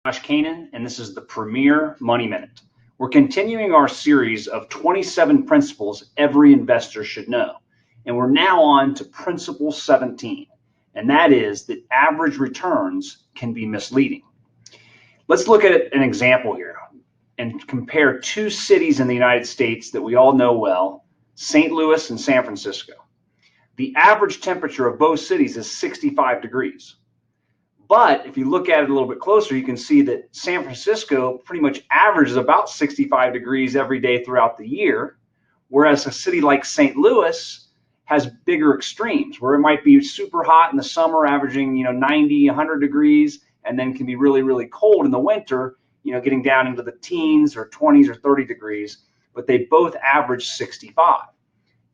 Josh Kanan, and this is the Premier Money Minute. We're continuing our series of 27 principles every investor should know. And we're now on to principle 17, and that is that average returns can be misleading. Let's look at an example here and compare two cities in the United States that we all know well, St. Louis and San Francisco. The average temperature of both cities is 65 degrees. But if you look at it a little bit closer, you can see that San Francisco pretty much averages about 65 degrees every day throughout the year, whereas a city like St. Louis has bigger extremes where it might be super hot in the summer, averaging 90, 100 degrees, and then can be really, really cold in the winter, getting down into the teens or 20s or 30 degrees, but they both average 65.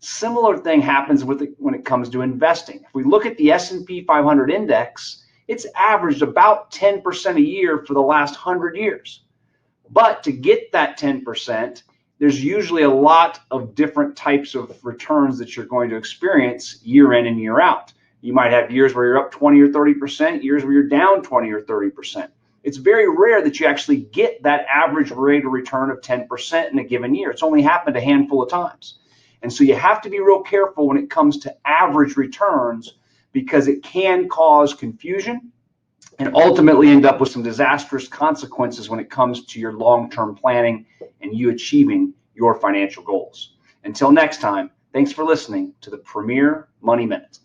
Similar thing happens when it comes to investing. If we look at the S&P 500 index, it's averaged about 10% a year for the last 100 years. But to get that 10%, there's usually a lot of different types of returns that you're going to experience year in and year out. You might have years where you're up 20 or 30%, years where you're down 20 or 30%. It's very rare that you actually get that average rate of return of 10% in a given year. It's only happened a handful of times. And so you have to be real careful when it comes to average returns, because it can cause confusion and ultimately end up with some disastrous consequences when it comes to your long-term planning and you achieving your financial goals. Until next time, thanks for listening to the Premier Money Minute.